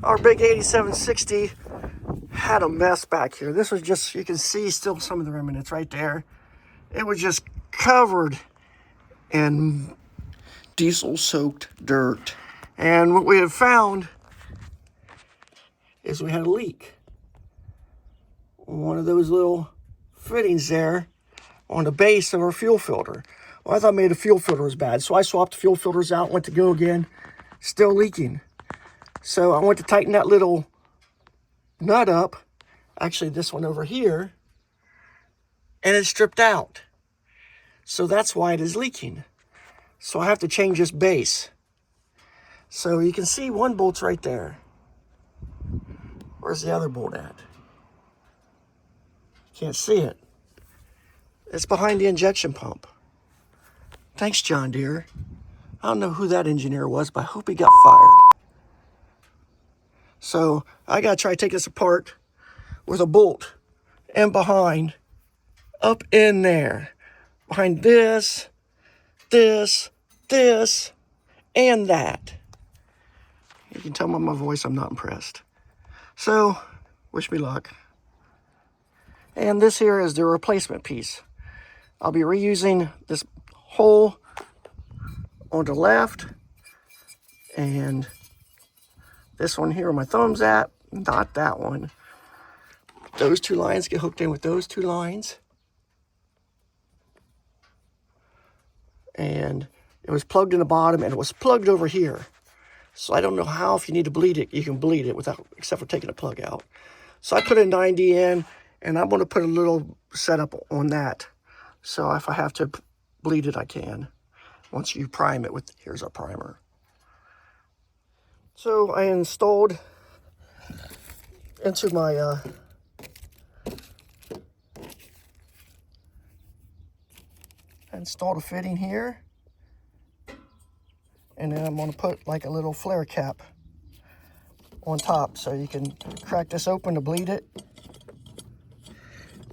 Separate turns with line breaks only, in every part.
Our big 8760 had a mess back here. This was just, you can see still some of the remnants right there. It was just covered in diesel-soaked dirt. And what we had found is we had a leak. One of those little fittings there on the base of our fuel filter. Well, I thought maybe the fuel filter was bad, so I swapped the fuel filters out, went to go again, still leaking. So I went to tighten that little nut up, actually this one over here, and it stripped out. So that's why it is leaking. So I have to change this base. So you can see one bolt's right there. Where's the other bolt at? Can't see it. It's behind the injection pump. Thanks, John Deere. I don't know who that engineer was, but I hope he got fired. So I gotta try to take this apart with a bolt and behind, up in there. Behind this, this, and that. You can tell by my voice I'm not impressed. So, wish me luck. And this here is the replacement piece. I'll be reusing this hole on the left, and this one here where my thumb's at, not that one. Those two lines get hooked in with those two lines. And it was plugged in the bottom, and it was plugged over here. So I don't know how, if you need to bleed it, you can bleed it without, except for taking the plug out. So I put a 90 in, and I'm going to put a little setup on that. So if I have to bleed it, I can. Once you prime it with, here's our primer. So I installed into my I installed a fitting here, and then I'm going to put like a little flare cap on top, so you can crack this open to bleed it.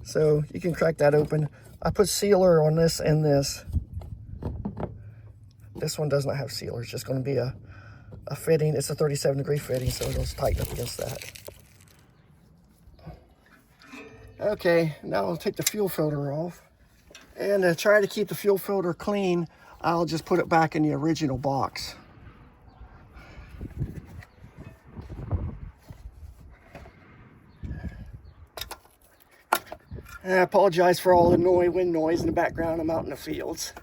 So you can crack that open. I put sealer on this and this. This one does not have sealer. It's just going to be a fitting. It's a 37-degree fitting, so it'll tighten up against that. Okay, now I'll take the fuel filter off. And to try to keep the fuel filter clean, I'll just put it back in the original box. And I apologize for all the wind noise in the background. I'm out in the fields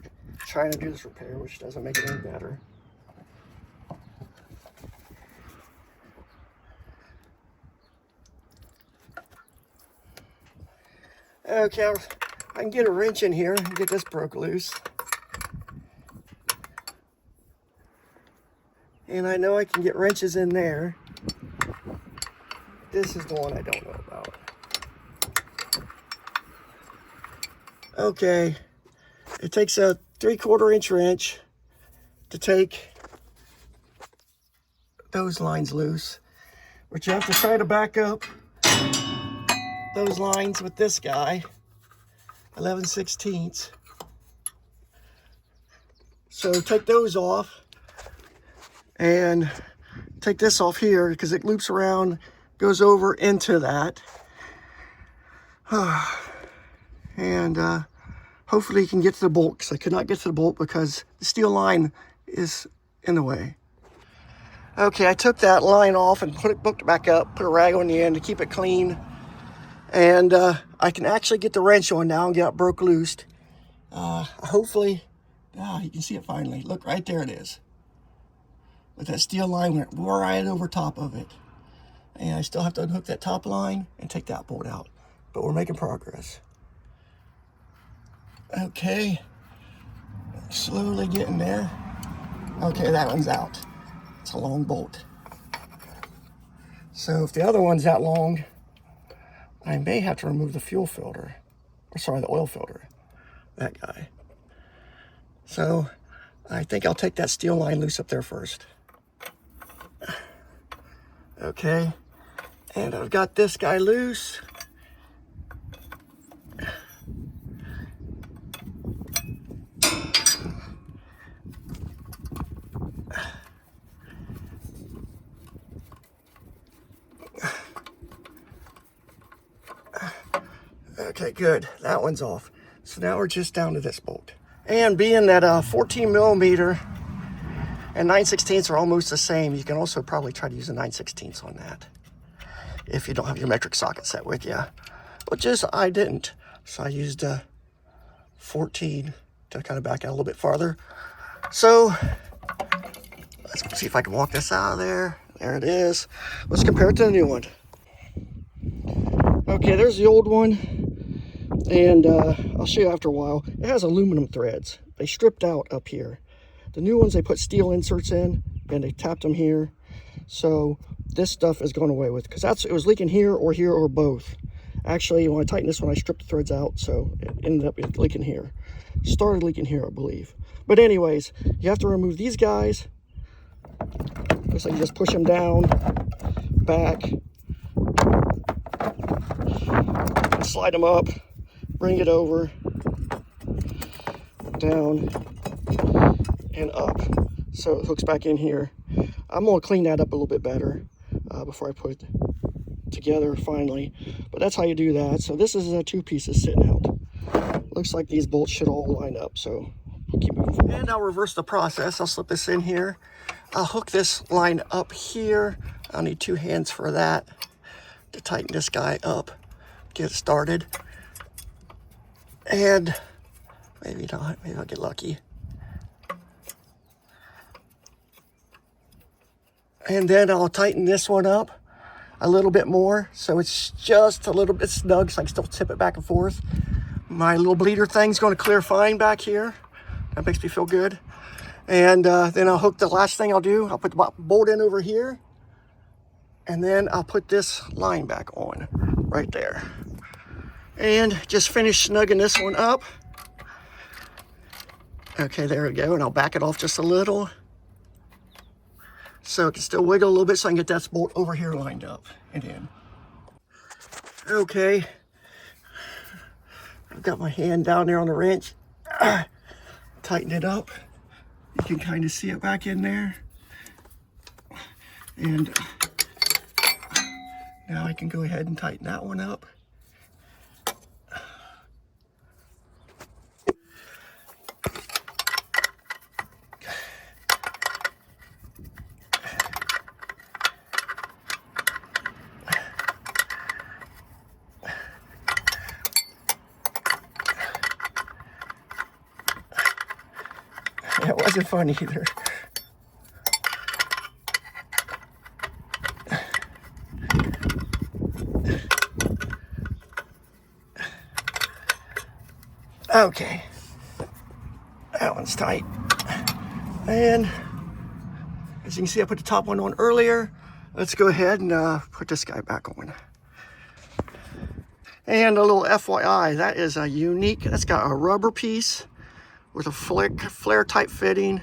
trying to do this repair, which doesn't make it any better. Okay, I can get a wrench in here and get this broke loose. And I know I can get wrenches in there. This is the one I don't know about. Okay, it takes a 3/4 inch wrench to take those lines loose, but you have to try to back up those lines with this guy, 11/16. So take those off and take this off here because it loops around, goes over into that. And hopefully you can get to the bolt, because I could not get to the bolt because the steel line is in the way. Okay, I took that line off and booked it back up, put a rag on the end to keep it clean. And I can actually get the wrench on now and get it broke loose. Hopefully, you can see it finally. Look, right there it is. But that steel line went right over top of it. And I still have to unhook that top line and take that bolt out. But we're making progress. Okay, slowly getting there. Okay, that one's out. It's a long bolt. So if the other one's that long, I may have to remove the fuel filter. Sorry, the oil filter. That guy. So I think I'll take that steel line loose up there first. Okay, and I've got this guy loose. Okay, good. That one's off. So now we're just down to this bolt. And being that 14 millimeter and 9/16 are almost the same, you can also probably try to use a 9/16 on that if you don't have your metric socket set with you. But just I didn't. So I used 14 to kind of back out a little bit farther. So let's see if I can walk this out of there. There it is. Let's compare it to the new one. Okay, there's the old one. And I'll show you after a while. It has aluminum threads. They stripped out up here. The new ones, they put steel inserts in and they tapped them here. So this stuff is going away with, because it was leaking here or both. Actually, when I tightened this one, I stripped the threads out, so it ended up leaking here. Started leaking here, I believe. But anyways, you have to remove these guys. Looks like you just push them down, back, slide them up, bring it over, down, and up. So it hooks back in here. I'm gonna clean that up a little bit better before I put it together finally. But that's how you do that. So this is 2 pieces sitting out. Looks like these bolts should all line up, so we'll keep moving forward. And I'll reverse the process. I'll slip this in here. I'll hook this line up here. I'll need 2 hands for that to tighten this guy up, get it started. And maybe not, maybe I'll get lucky. And then I'll tighten this one up a little bit more, so it's just a little bit snug, so I can still tip it back and forth. My little bleeder thing's going to clear fine back here. That makes me feel good. And then I'll hook the last thing I'll do. I'll put the bolt in over here, and then I'll put this line back on right there. And just finish snugging this one up. Okay, there we go. And I'll back it off just a little, so it can still wiggle a little bit, so I can get that bolt over here lined up and in. Okay, I've got my hand down there on the wrench. Tighten it up. You can kind of see it back in there. And now I can go ahead and tighten that one up. It wasn't fun either. Okay, that one's tight. And as you can see, I put the top one on earlier. Let's go ahead and put this guy back on. And a little FYI, that is a unique, that's got a rubber piece with a flare type fitting.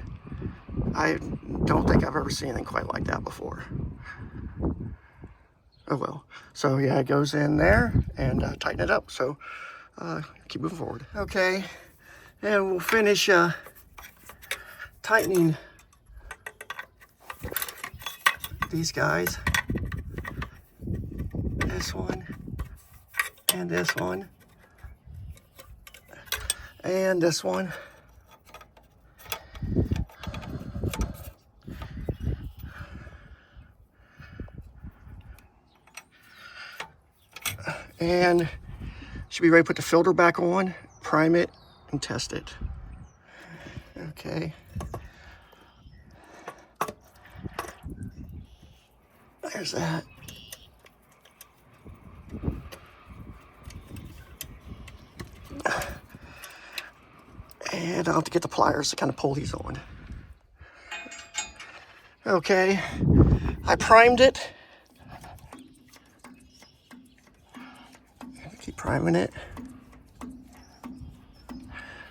I don't think I've ever seen anything quite like that before. Oh well. So yeah, it goes in there and tighten it up. So keep moving forward. Okay, and we'll finish tightening these guys. This one and this one and this one. And should be ready to put the filter back on, prime it, and test it. Okay. There's that. And I'll have to get the pliers to kind of pull these on. Okay, I primed it. Keep priming it.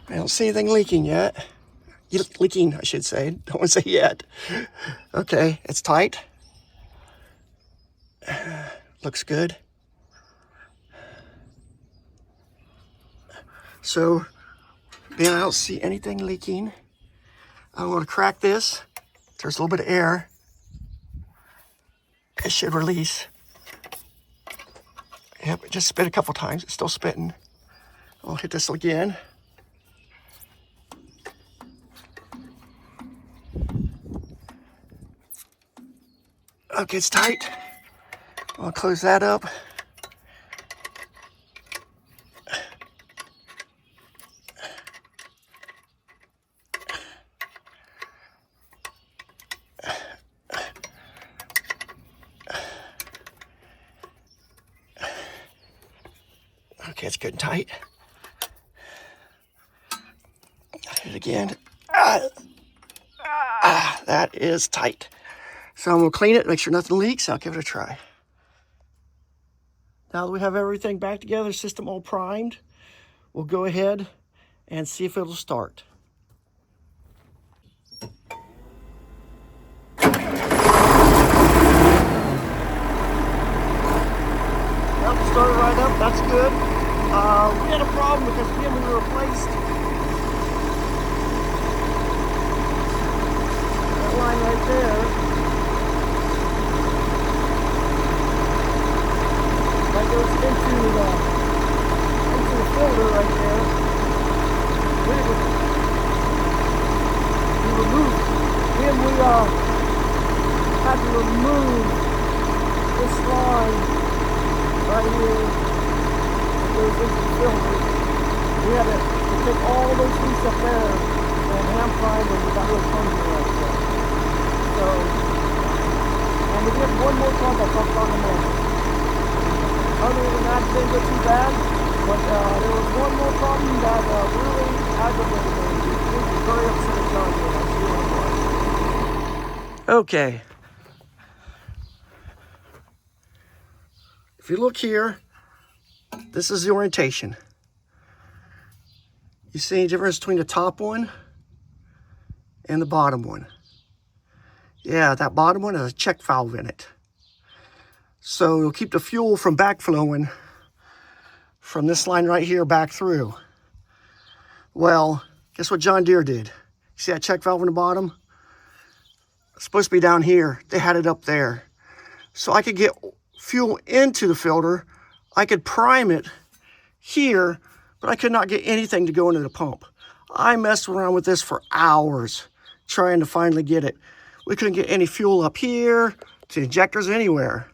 I don't see anything leaking yet. Leaking, I should say. Don't want to say yet. Okay, it's tight. Looks good. So, then I don't see anything leaking. I'm going to crack this. There's a little bit of air. It should release. Yep, it just spit a couple times. It's still spitting. I'll hit this again. Okay, it's tight. I'll close that up. Okay, it's good and tight. Hit it again. That is tight. So I'm gonna clean it, make sure nothing leaks. I'll give it a try. Now that we have everything back together, system all primed, we'll go ahead and see if it'll start. Yep, started right up, that's good. We had a problem because again we replaced that line right there. That goes into the filter right there. We removed. Then we had to remove this line right here that goes into the filter. We had to take all those pieces up there and hand prime them. We got real funny right there. So, and we did one more time I talked on the moment. Other than that, it didn't go too bad, but there was one more problem that really aggravated me. We were very upset at John Deere. That's really what it was. Okay. If you look here, this is the orientation. You see any difference between the top one and the bottom one? Yeah, that bottom one has a check valve in it. So it'll keep the fuel from backflowing from this line right here back through. Well, guess what John Deere did? You see that check valve in the bottom? It's supposed to be down here. They had it up there. So I could get fuel into the filter. I could prime it here, but I could not get anything to go into the pump. I messed around with this for hours trying to finally get it. We couldn't get any fuel up here, to injectors, anywhere.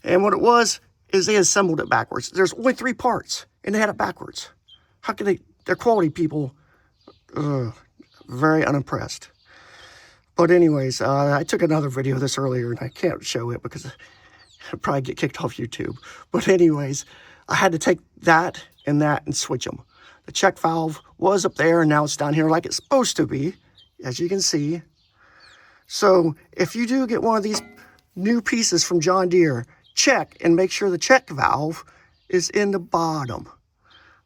And what it was is they assembled it backwards. There's only 3 parts, and they had it backwards. How can they? They're quality people. Very unimpressed. But anyways, I took another video of this earlier, and I can't show it because I'd probably get kicked off YouTube. But anyways, I had to take that and switch them. The check valve was up there, and now it's down here like it's supposed to be, as you can see. So if you do get one of these new pieces from John Deere, check and make sure the check valve is in the bottom,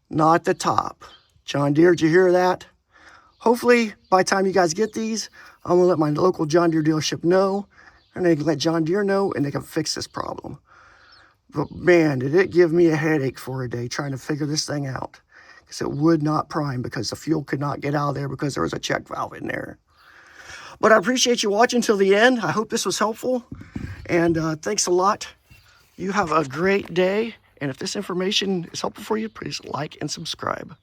not the top. John Deere, did you hear that? Hopefully, by the time you guys get these, I'm going to let my local John Deere dealership know, and they can let John Deere know, and they can fix this problem. But man, did it give me a headache for a day trying to figure this thing out, because it would not prime because the fuel could not get out of there because there was a check valve in there. But I appreciate you watching till the end. I hope this was helpful, and thanks a lot. You have a great day, and if this information is helpful for you, please like and subscribe.